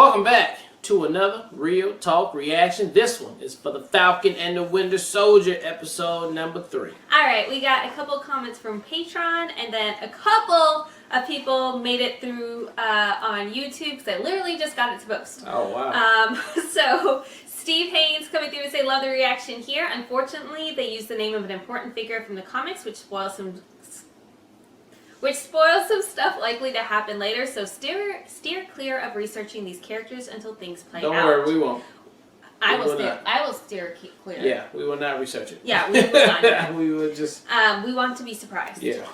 Welcome back to another Real Talk reaction. This one is for the Falcon and the Winter Soldier episode number 3. Alright, we got a couple comments from Patreon, and then a couple of people made it through on YouTube, because I literally just got it to post. Oh, wow. So, Steve Haynes coming through to say, love the reaction here. Unfortunately, they used the name of an important figure from the comics, which spoils some stuff likely to happen later, so steer clear of researching these characters until things play out. Don't worry, we won't. I will steer clear. Yeah, we will not research it. Yeah, we will not. We will just... we want to be surprised. Yeah.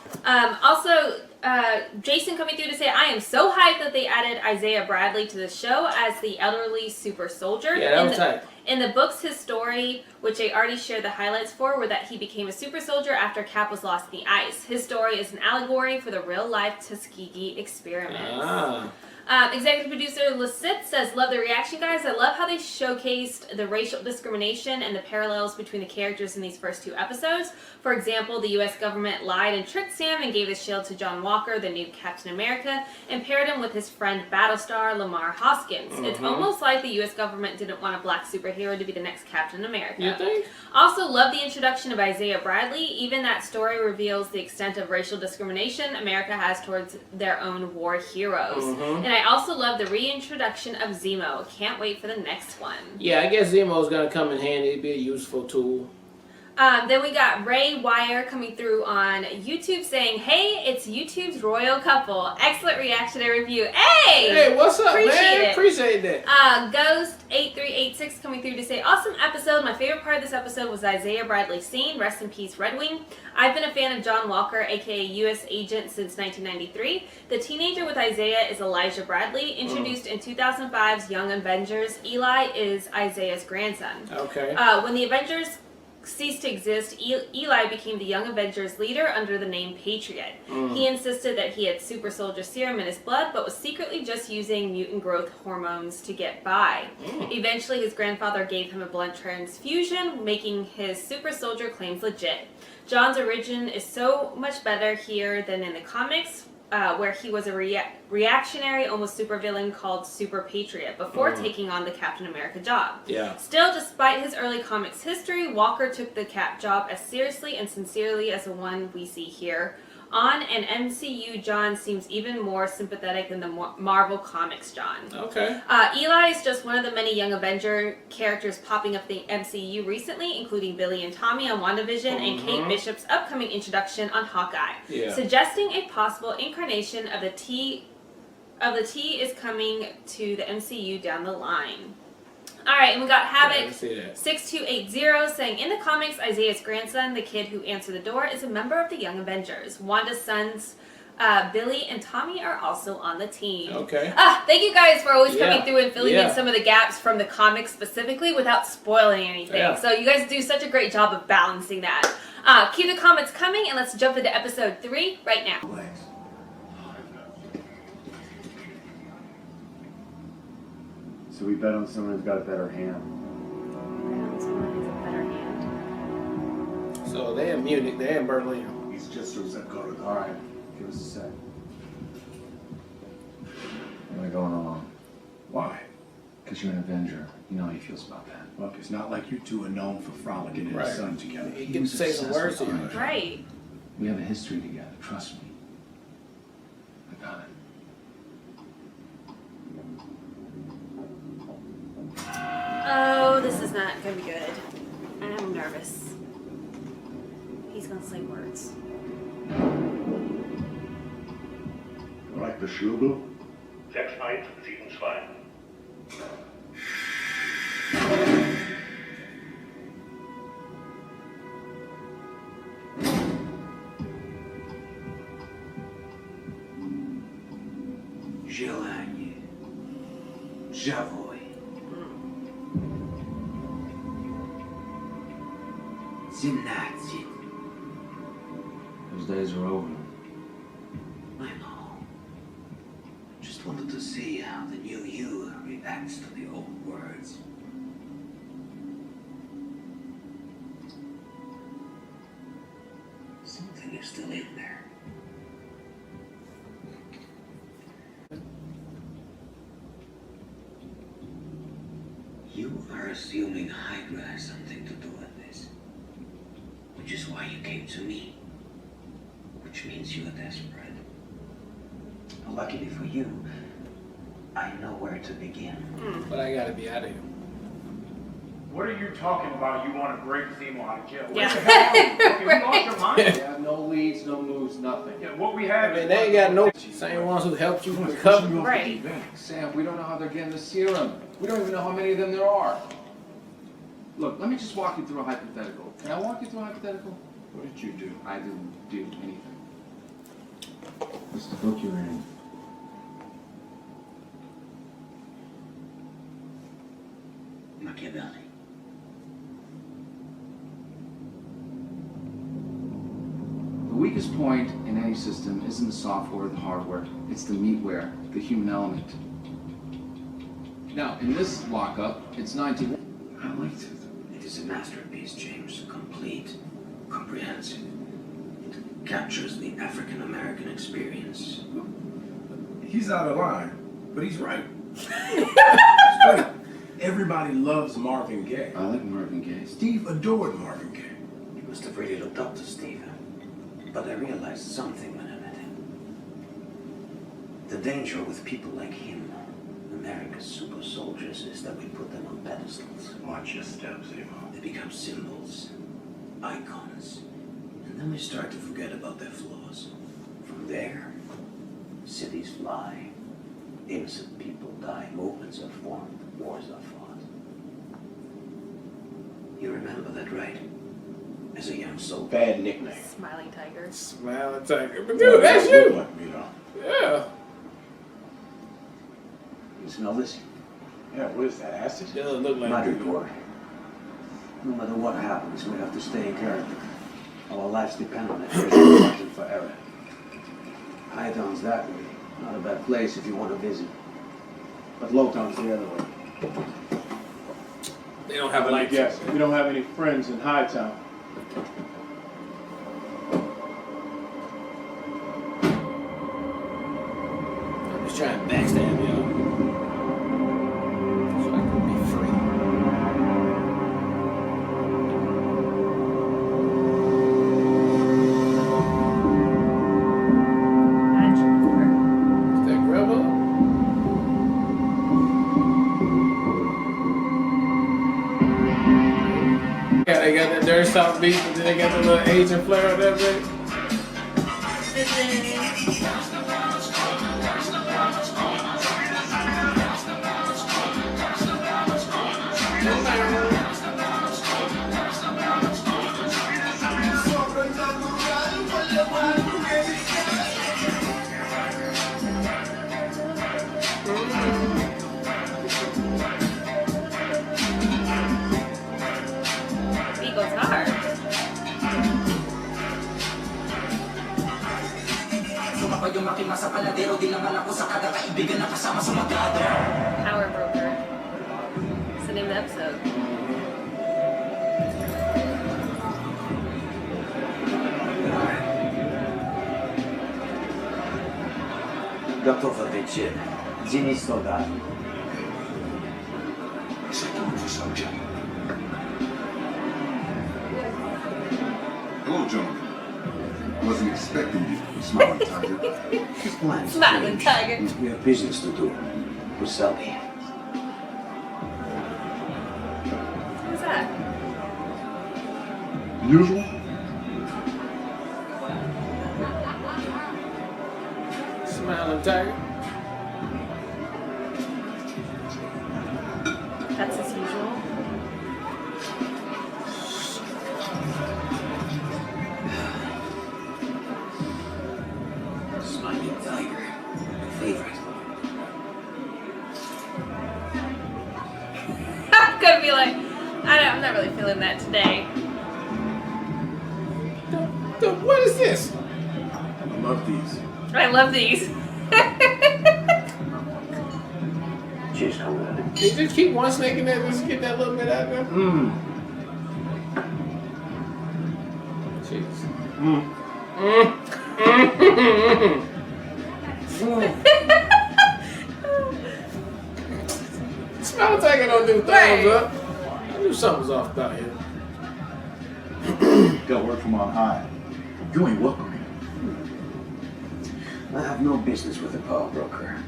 Also, Jason coming through to say, I am so hyped that they added Isaiah Bradley to the show as the elderly super soldier. Yeah, that was tight. In the books, his story, which I already shared the highlights for, were that he became a super soldier after Cap was lost in the ice. His story is an allegory for the real-life Tuskegee experiments. Executive producer Lisette says, love the reaction, guys. I love how they showcased the racial discrimination and the parallels between the characters in these first 2 episodes. For example, the U.S. government lied and tricked Sam and gave his shield to John Walker, the new Captain America, and paired him with his friend Battlestar Lamar Hoskins. It's almost like the U.S. government didn't want a black superhero to be the next Captain America. You think? Also, love the introduction of Isaiah Bradley. Even that story reveals the extent of racial discrimination America has towards their own war heroes. And I also love the reintroduction of Zemo. Can't wait for the next one. Yeah, I guess Zemo's going to come in handy. It'd be a useful tool. Then we got Ray Wire coming through on YouTube saying, hey, it's YouTube's royal couple. Excellent reaction and review. Hey! Hey, what's up, man? Appreciate that. Ghost8386 coming through to say, awesome episode. My favorite part of this episode was Isaiah Bradley's scene. Rest in peace, Red Wing. I've been a fan of John Walker, aka U.S. Agent, since 1993. The teenager with Isaiah is Elijah Bradley. Introduced in 2005's Young Avengers, Eli is Isaiah's grandson. Okay. When the Avengers ceased to exist, Eli became the Young Avengers leader under the name Patriot. He insisted that he had super soldier serum in his blood, but was secretly just using mutant growth hormones to get by. Eventually, his grandfather gave him a blood transfusion, making his super soldier claims legit. John's origin is so much better here than in the comics, where he was a reactionary, almost supervillain called Super Patriot before taking on the Captain America job. Yeah. Still, despite his early comics history, Walker took the Cap job as seriously and sincerely as the one we see here. On an MCU John seems even more sympathetic than the Marvel Comics John. Okay. Eli is just one of the many Young Avenger characters popping up in the MCU recently, including Billy and Tommy on WandaVision and Kate Bishop's upcoming introduction on Hawkeye, suggesting a possible incarnation of the T is coming to the MCU down the line. Alright, and we got Havoc6280 saying, in the comics, Isaiah's grandson, the kid who answered the door, is a member of the Young Avengers. Wanda's sons, Billy and Tommy, are also on the team. Okay. Thank you guys for always coming through and filling in some of the gaps from the comics specifically without spoiling anything. So you guys do such a great job of balancing that. Keep the comments coming, and let's jump into episode 3 right now. So we bet on someone who's got a better hand. So they're in Munich, they're in Berlin. He's just a zip code. All right, give us a sec. Am I going along? Why? Because you're an Avenger. You know how he feels about that. Look, it's not like you two are known for frolicking in the sun together. He can say some words to you. Right. We have a history together. Trust me. I got it. Oh, this is not going to be good. I'm nervous. He's going to say words. Like the Schubel? 6172. Желание. Живой. Gymnastic. Those days are over. I know. Just wanted to see how the new you reacts to the old words. Something is still in there. assuming Hydra has something to do with this. Which is why you came to me. Which means you are desperate. Luckily for you, I know where to begin. But I gotta be out of here. What are you talking about? You want to break Zemo out of jail? What Yeah. the hell? Okay, you lost your mind? You have no leads, no moves, nothing. Yeah, what we have I mean, is... they ain't got no same ones who helped you recover. Right. Sam, we don't know how they're getting the serum. We don't even know how many of them there are. Look, let me just walk you through a hypothetical. Can I walk you through a hypothetical? What did you do? I didn't do anything. What's the book you're in? Machiavelli. The weakest point in any system isn't the software or the hardware. It's the meatware, the human element. Now, in this lockup, it's 19... I liked it. It is a masterpiece, James. Complete, comprehensive. It captures the African-American experience. He's out of line, but he's right. Straight. Everybody loves Marvin Gaye. I like Marvin Gaye. Steve adored Marvin Gaye. You must have really looked up to Stephen. But I realized something when I met him. The danger with people like him, America's super soldiers, is that we put them on pedestals. Watch your steps, Zemo. They become symbols, icons, and then we start to forget about their flaws. From there, cities fly, innocent people die, movements are formed, wars are fought. You remember that, right? As a young soldier. Bad nickname. Smiling tiger. Smiling tiger. But dude, that's you. Like me, though. Yeah. You smell this? Yeah, what is that, acid? Doesn't look like Magic you. core. No matter what happens, we have to stay in character. Our lives depend on it. There's no margin for error. Hightown's that way. Not a bad place if you want to visit. But Lowtown's the other way. They don't have a Let me light. guess. We don't have any friends in Hightown. I'm just trying to backstab y'all. So I can be free. Magic core. Is that Grubba? Yeah, they got that dirty South beat, but then they got the little Asian flair on that bitch. Beat goes hard. Power Broker. That's the name of the episode. Gotowe wycie. Dzień soda. Hello, gentlemen. Wasn't expecting you, smiling tiger. Smiling tiger. We have business to do. With Sally. Who's that? Usual? Smiling tiger. That's as usual. Smiling tiger. My favorite. I'm gonna be like, I'm not really feeling that today. What is this? I love these. I love these. Cheers, comrade. They just keep one snake in there, just get that little bit out there. Jeez. Smile tiger don't do thumbs Right. up. knew something was off about him. Got word from on high. You ain't welcome here. I have no business with the power broker.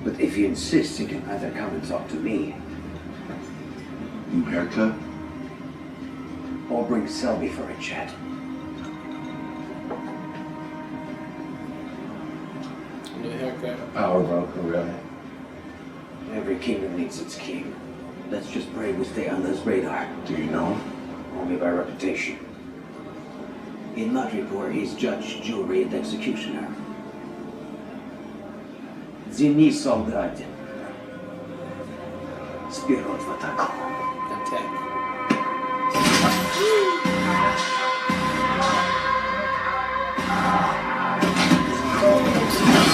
But if you insist, you can either come and talk to me, New haircut? or bring Selby for a chat. New haircut. Power broker, really? Every kingdom needs its king. Let's just pray we stay on his radar. Do you know him? Only by reputation. In Madripoor, he's judge, jury, and executioner. Zini Soldat. Spirot Vatak. Attack.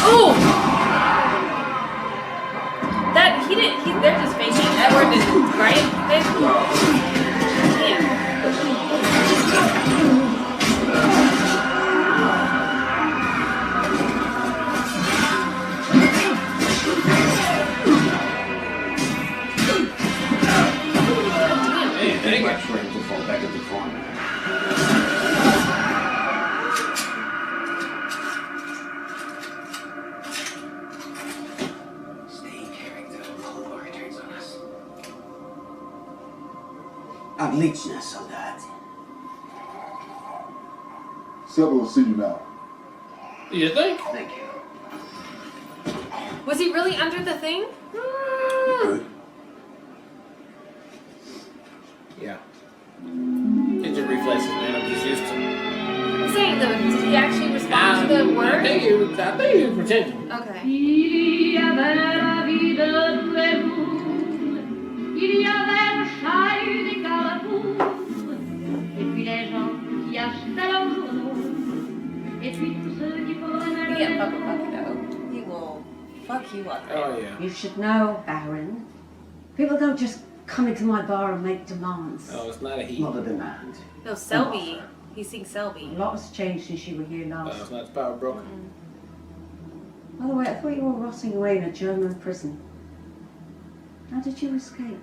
Oh! That he didn't. They're just faking. Edward didn't, right? Damn. Too much for him to fall back at the corner. Stay in character. Oliver turns on us. Отлично, солдат. Selby will see you now. You think? Thank you. Was he really under the thing? Good. Yeah. Engine reflexes, man. I'm just used to. I'm saying though, did he actually respond to the I word? think he was pretending. Okay. Il y avait la vie de tous les jours, il y avait le chat des carrefours, et puis les gens qui achetaient leurs journaux, et puis tous ceux qui prenaient He get le fuck though. He will fuck you up. Oh yeah. You should know, Baron. People don't just come into my bar and make demands. Oh, it's not a he. Not a demand. No, Selby. He's seeing Selby. A lot has changed since you were here Oh, last. it's not the power broker. By the way, I thought you were rotting away in a German prison. How did you escape?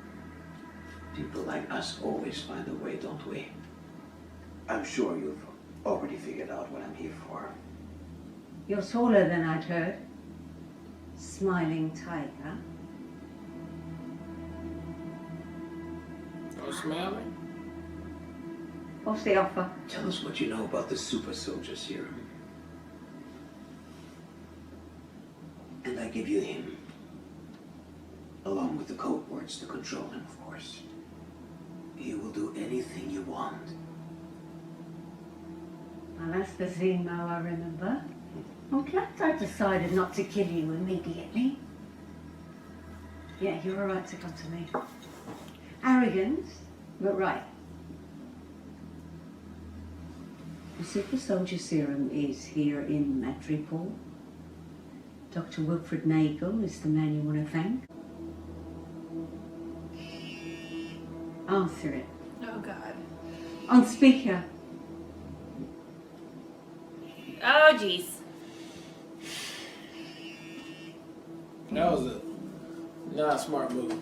People like us always find a way, don't we? I'm sure you've already figured out what I'm here for. You're taller than I'd heard. Smiling tiger. Oh, smell me. What's the offer? Tell us what you know about the super soldier serum. And I give you him. Along with the code words to control him, of course. He will do anything you want. Well, that's the Zemo I remember. I'm glad I decided not to kill you immediately. Yeah, you're all right to come to me. Arrogant, but right. The super soldier serum is here in Madripoor. Dr. Wilfred Nagel is the man you want to thank. Answer it. Oh God. On speaker. Oh jeez. That was not a smart move.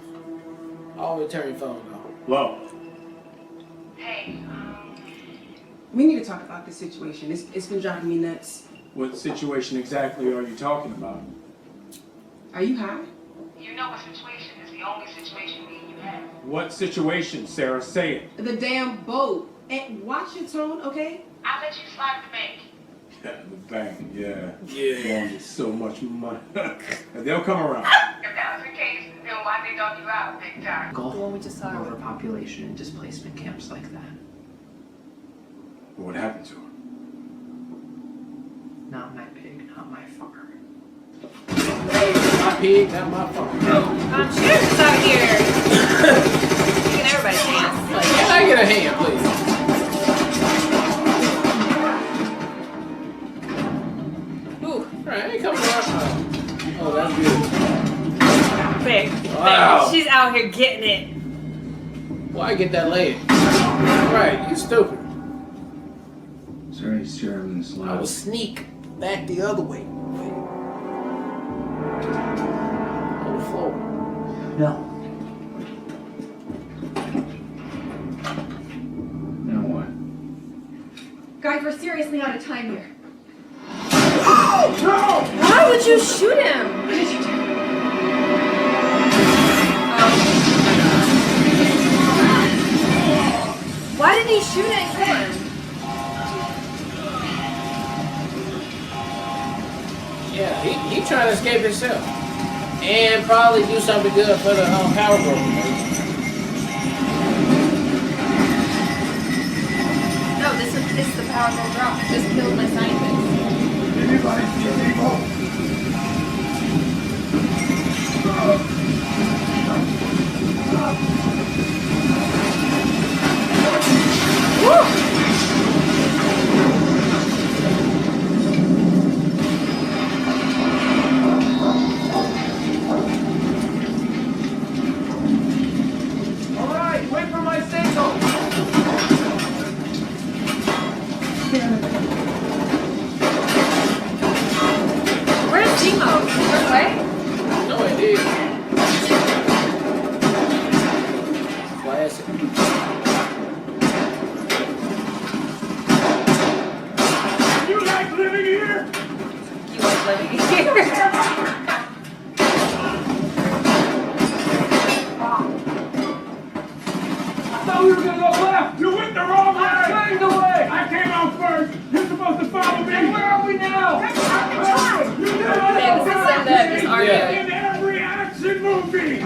Always turn your phone off. Low. Hey, we need to talk about this situation. It's been driving me nuts. What situation exactly are you talking about? Are you high? You know a situation is the only situation me and you have. What situation, Sarah? Say it. The damn boat. And watch your tone, okay? I'll let you slide the bank. Yeah, the bank, yeah. Yeah. Wanted so much money. They'll come around. If that was the case, then why they dug you out big time? The one we just saw. Overpopulation and displacement camps like that. What happened to her? Not my pig, not my farm. My pig, not my phone. Cheers out here. Taking everybody's hands. Like, Can I get a hand, please? ooh, Alright, I ain't coming around. Oh, that's good. big. Wow. She's out here getting it. Why get that leg? Right, you stupid. Is there any serum in this I lab? will sneak back the other way. On the floor. No. Guys, we're seriously out of time here. Why would you shoot him? What did you do? Why did he shoot and kill him? Yeah, he trying to escape himself. And probably do something good for the power broker. No, this is the powerful drop. This killed my scientist. Anybody see people? Alright, wait for my signal! Where's Timo? Run away? No idea. Classic. You like living here? You like living here? I thought we were gonna go left! You went the wrong way! I changed the way! I came out first! You're supposed to follow me! And where are we now? Okay, this is some that is arguing. In every action movie!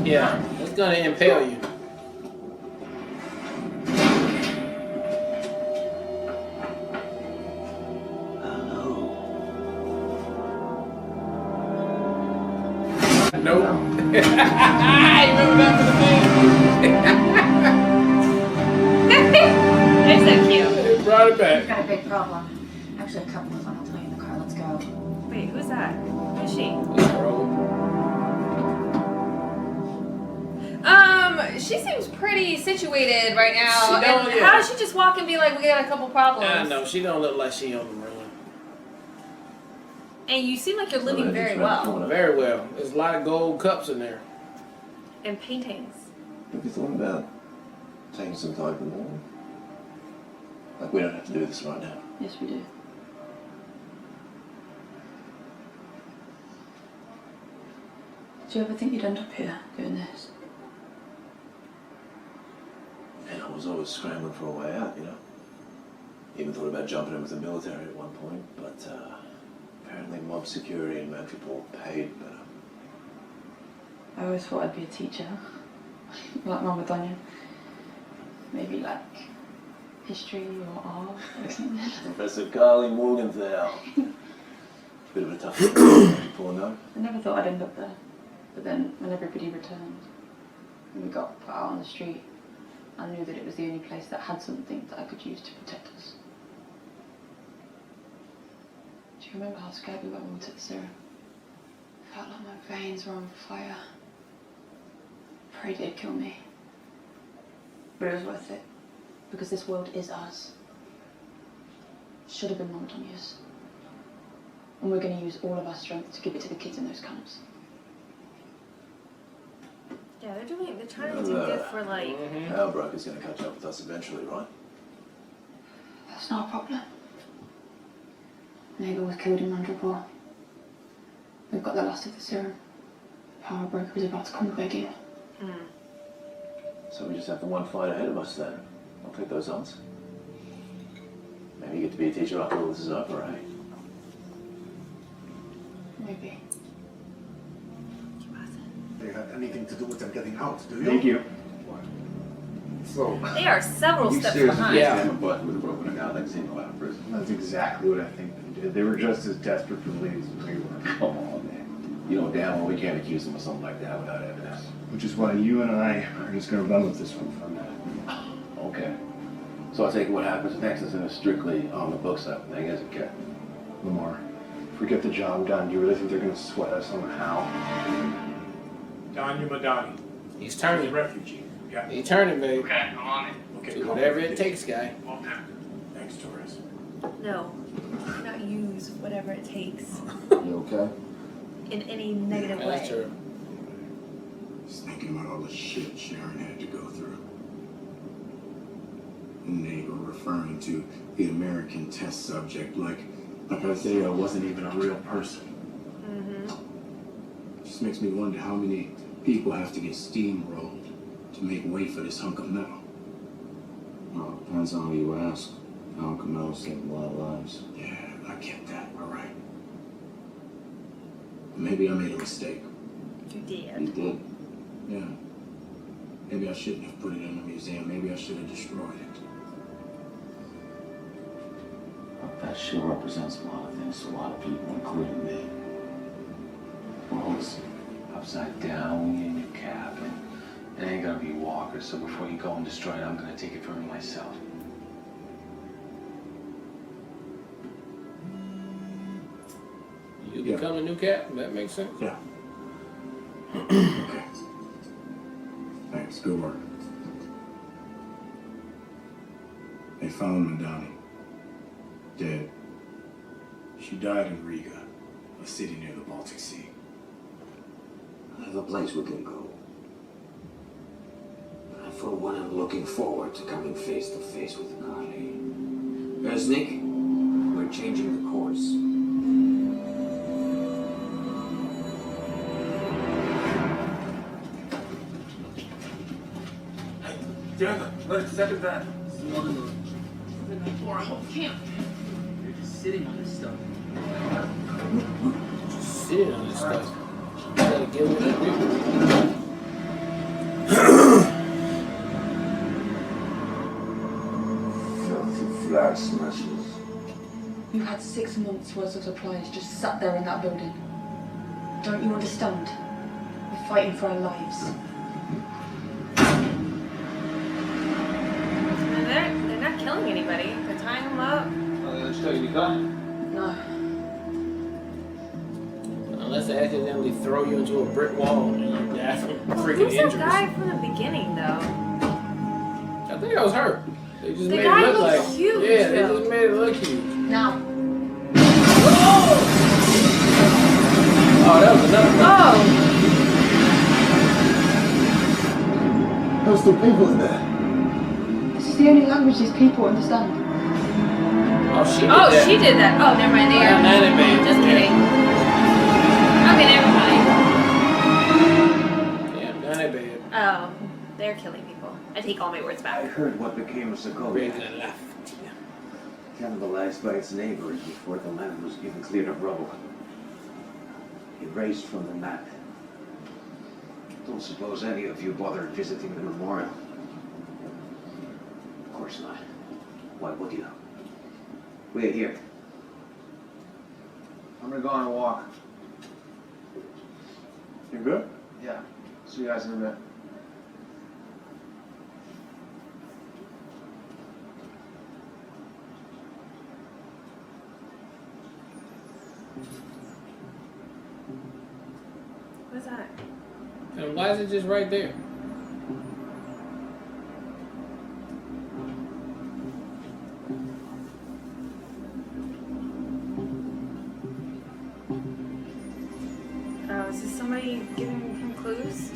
Yeah, it's gonna impale you. Nope. You remember that for the They're so cute. thing? Brought it back. We've got a big problem. Actually, a couple of them. I'll tell you in the car. Let's go. Wait, who's that? Who's she? She seems pretty situated right now. She don't, And yeah. how does she just walk and be like, we got a couple problems? I know, she don't look like she on the run. And you seem like you're living very well. Very well. There's a lot of gold cups in there. And paintings. Have you thought about taking some time in the morning? Like, we don't have to do this right now. Yes, we do. Did you ever think you'd end up here doing this? And I was always scrambling for a way out, you know? Even thought about jumping in with the military at one point, but apparently mob security in Metropole paid better. I always thought I'd be a teacher. Like Mama Donya. Maybe like history or art or something. Professor Carly Morgenthau. Bit of a tough one, poor no. I never thought I'd end up there. But then when everybody returned and we got put out on the street, I knew that it was the only place that had something that I could use to protect us. Do you remember how scared we were when we took the serum? I felt like my veins were on fire. I prayed it'd kill me. But it was worth it. Because this world is ours. Should have been Mama Donya's. And we're going to use all of our strength to give it to the kids in those camps. Yeah, they're trying to do good for like... Our broker's going to catch up with us eventually, right? That's not a problem. Neighbour was killed in Mandrapore. We've got the last of the serum. Power broker was about to come begging. So we just have the one fight ahead of us then. I'll take those odds. Maybe you get to be a teacher after all this is over, eh? Maybe. Do you have anything to do with them getting out, do you? Thank you. They are several You steps seriously behind. think Sam Butt would have broken a guy like Zemo out of prison? That's exactly what I think they did. They were just as desperate for leads as we were. Come on, man. You know damn well we can't accuse them of something like that without evidence. Which is why you and I are just gonna run with this one for a minute. Okay. So I take it what happens next is in a strictly on the books type of thing, isn't it? Lamar, if we get the job done, do you really think they're gonna sweat us on how? Danya Madani. He's turning. Refugee. Yeah. He's turning, babe. Okay, I'm on it. Okay, Do whatever it takes, guy. Well done. Thanks, Torres. No, do not use whatever it takes You okay? in any negative That's way. true. Just thinking about all the shit Sharon had to go through. And they were referring to the American test subject like Isaiah wasn't even a real person. Just makes me wonder how many people have to get steamrolled to make way for this hunk of metal. Well, it depends on who you ask. Malcolm Metal saved a lot of lives. Yeah, I get that. All right. Maybe I made a mistake. You did. He did. Yeah. Maybe I shouldn't have put it in a museum. Maybe I should have destroyed it. But that shit represents a lot of things to a lot of people, including me. Well, it's upside down in your cap, and it ain't gonna be Walker, so before you go and destroy it, I'm gonna take it from him myself. You become a new cap? That makes sense? Yeah. Okay. Thanks. Good work. They found Madani. Dead. She died in Riga, a city near the Baltic Sea. There's a place we can go. And for one, I'm looking forward to coming face to face with Carly. Resnick, we're changing the course. Together, let's second that. For a whole camp. You're just sitting on this stuff. Just sitting on this stuff. You gotta get with it, dude. Filthy flag smashers. You had 6 months worth of supplies just sat there in that building. Don't you understand? We're fighting for our lives. And they're not killing anybody. They're tying them up. No. Unless they accidentally throw you into a brick wall and you die from freaking Who's that injuries. guy from the beginning, though? I think that was her. They just The made guy it look looks like huge, Yeah, they though. just made it look huge. Now. Oh, that was another one. Oh! There's still people in there. This is the only language these people understand. Oh, she did Oh, that. she did that. Oh, never mind. They are. Animated. Just kidding. Okay, never mind. Yeah, animated. Oh, they're killing people. I take all my words I back. heard what became of Segovia. Regular left. Cannibalized by its neighbors before the land was even cleared of rubble. Erased from the map. Don't suppose any of you bothered visiting the memorial? Of course not. Why would you? We're here. I'm gonna go on a walk. You good? Yeah. See you guys in a bit. What's that? And why is it just right there? Oh, is this somebody giving him clues?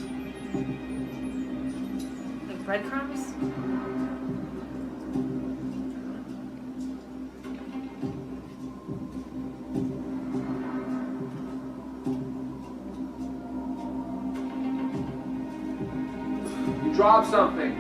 Like breadcrumbs? You dropped something.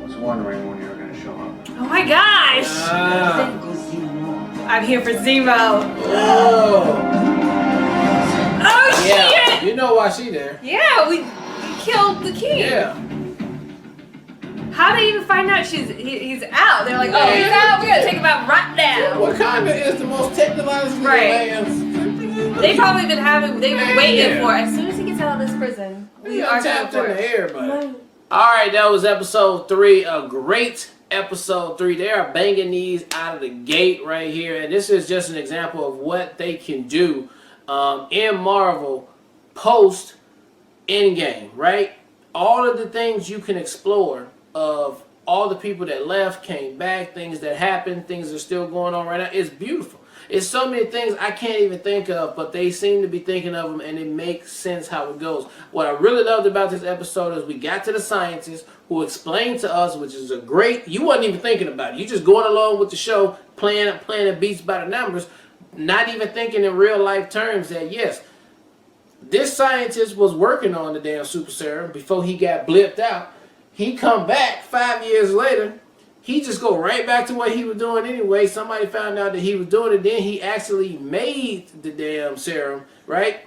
What's wondering when you were going to show up. Oh my gosh! I'm here for Zemo. Oh Yeah, shit! you know why she there. Yeah, we killed the king. Yeah. How did they even find out he's out? They're like, oh, he's out. We're gonna take him out right now. Wakanda is the most technologically advanced. They've probably been waiting for as soon as he gets out of this prison. We are tapped in going the air, buddy. All right, that was episode 3. A great episode 3. They are banging these out of the gate right here, and this is just an example of what they can do in Marvel post Endgame, right? All of the things you can explore of all the people that left, came back, things that happened, things that are still going on right now. It's beautiful. It's so many things I can't even think of, but they seem to be thinking of them, and it makes sense how it goes. What I really loved about this episode is we got to the scientists who explained to us, which is a great, you wasn't even thinking about it. You just going along with the show, playing the beats by the numbers, not even thinking in real life terms that, yes, this scientist was working on the damn super serum before he got blipped out. He come back 5 years later. He just go right back to what he was doing anyway. Somebody found out that he was doing it. Then he actually made the damn serum, right?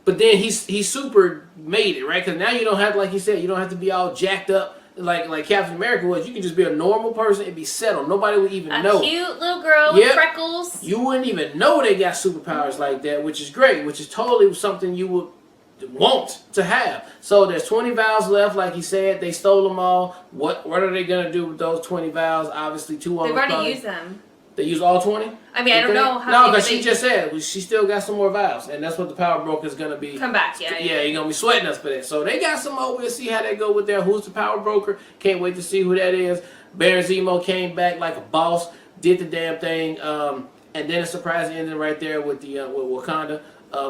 But then he super made it, right? Because now you don't have, like he said, you don't have to be all jacked up like Captain America was. You can just be a normal person and be settled. Nobody would even know. A cute little girl with freckles. You wouldn't even know they got superpowers like that, which is great, which is totally something you would want to have. So there's 20 vials left, like he said. They stole them all. What are they going to do with those 20 vials? Obviously, 2 of them. They've already used them. They use all 20? I mean, I don't know how No, many, because she just said she still got some more vials, and that's what the power broker is going to be. Come back, yeah. Yeah, you're going to be sweating us for that. So they got some more. We'll see how they go with that. Who's the power broker? Can't wait to see who that is. Baron Zemo came back like a boss, did the damn thing, and then a surprise ending right there with the with Wakanda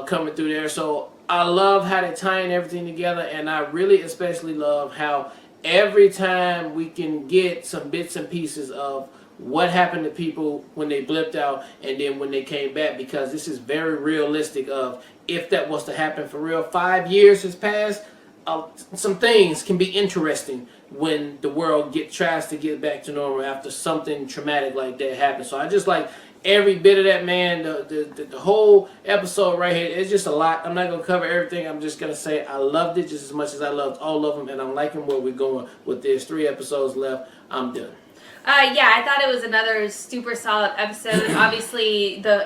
coming through there. So I love how they're tying everything together, and I really especially love how every time we can get some bits and pieces of what happened to people when they blipped out and then when they came back, because this is very realistic of if that was to happen for real. 5 years has passed. Some things can be interesting when the world tries to get back to normal after something traumatic like that happens. So I just like every bit of that, man. The whole episode right here, it's just a lot. I'm not going to cover everything. I'm just going to say I loved it just as much as I loved all of them, and I'm liking where we're going with this. 3 episodes left. I'm done. Yeah, I thought it was another super solid episode. Obviously, one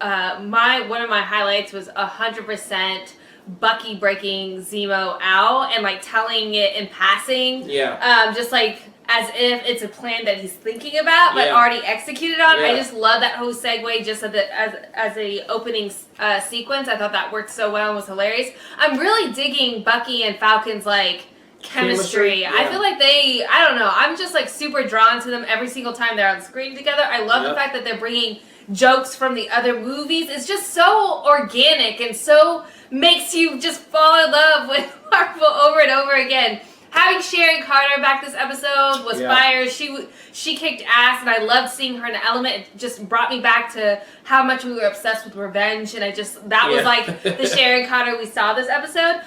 of my highlights was 100% Bucky breaking Zemo out and like telling it in passing. Yeah. Just like as if it's a plan that he's thinking about but already executed on. Yeah. I just love that whole segue just as a opening sequence. I thought that worked so well and was hilarious. I'm really digging Bucky and Falcon's like chemistry. Yeah. I feel like I don't know, I'm just like super drawn to them every single time they're on screen together. I love the fact that they're bringing jokes from the other movies. It's just so organic and so makes you just fall in love with Marvel over and over again. Having Sharon Carter back this episode was fire. She kicked ass, and I loved seeing her in the element. It just brought me back to how much we were obsessed with revenge, and that was like the Sharon Carter we saw this episode.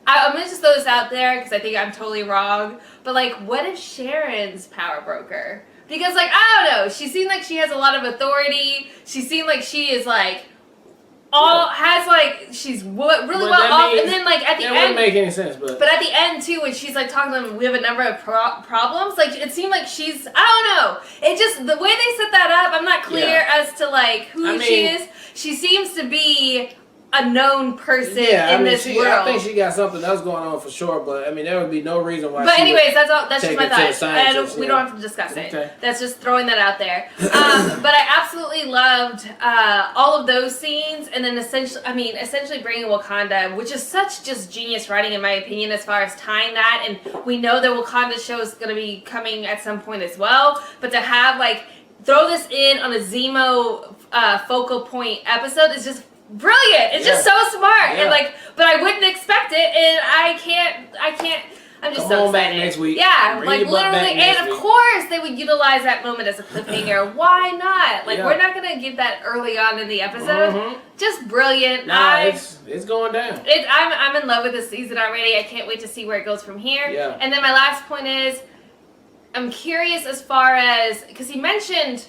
I'm going to just throw this out there because I think I'm totally wrong. But, like, what if Sharon's power broker? Because, like, I don't know. She seemed like she has a lot of authority. She seemed like she is, like, she's really well off. And then, like, at the end. That wouldn't make any sense, but at the end, too, when she's, like, talking to them, we have a number of problems. Like, it seemed like she's, I don't know. It just, the way they set that up, I'm not clear as to, like, who she is. She seems to be a known person in this world. I think she got something else going on for sure, but I mean there would be no reason why. But anyways, that's just my thought. We don't have to discuss it. Okay. That's just throwing that out there. But I absolutely loved all of those scenes, and then essentially bringing Wakanda, which is such just genius writing in my opinion, as far as tying that. And we know the Wakanda show is going to be coming at some point as well. But to have throw this in on a Zemo focal point episode is just brilliant. It's just so smart. And but I wouldn't expect it, and I can't I'm just so excited. Back next week. Yeah, literally, and of course they would utilize that moment as a cliffhanger. Why not? We're not gonna give that early on in the episode. Just brilliant. It's going down. I'm in love with this season already. I can't wait to see where it goes from here. Yeah. And then my last point is, I'm curious as far as, because he mentioned,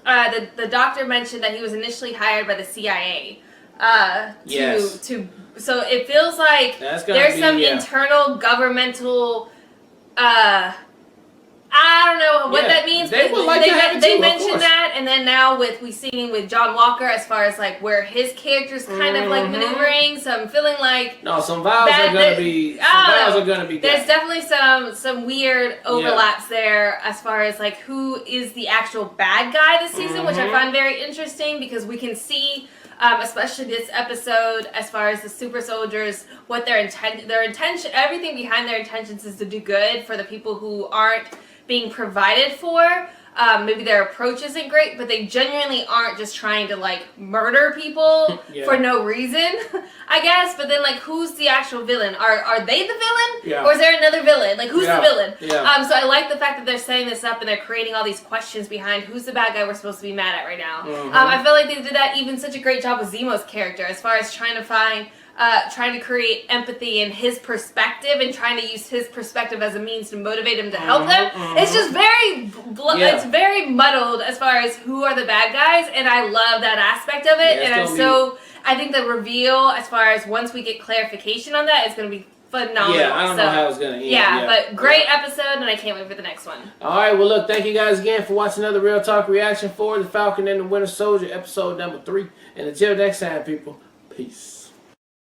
the doctor mentioned that he was initially hired by the CIA. So it feels like there's some internal governmental, I don't know what that means. They would like to have it They too, mentioned that, and then now we seeing with John Walker as far as like where his character's kind of like maneuvering. So I'm feeling like some vibes are gonna be. There's definitely some weird overlaps there as far as like who is the actual bad guy this season, which I find very interesting because we can see. Especially this episode, as far as the super soldiers, what their intention, everything behind their intentions is to do good for the people who aren't being provided for. Maybe their approach isn't great, but they genuinely aren't just trying to like murder people for no reason, I guess. But then like, who's the actual villain? Are they the villain, or is there another villain? Like, who's the villain? So I like the fact that they're setting this up and they're creating all these questions behind who's the bad guy we're supposed to be mad at right now. I feel like they did that even such a great job with Zemo's character as far as trying to find. Trying to create empathy in his perspective and trying to use his perspective as a means to motivate him to help them. It's just very, it's very muddled as far as who are the bad guys, and I love that aspect of it. And I think the reveal, as far as once we get clarification on that, is going to be phenomenal. Yeah, I don't know how it's going to end. But great episode, and I can't wait for the next one. All right, well, look, thank you guys again for watching another Real Talk reaction for The Falcon and the Winter Soldier, episode number 3. And until next time, people, peace.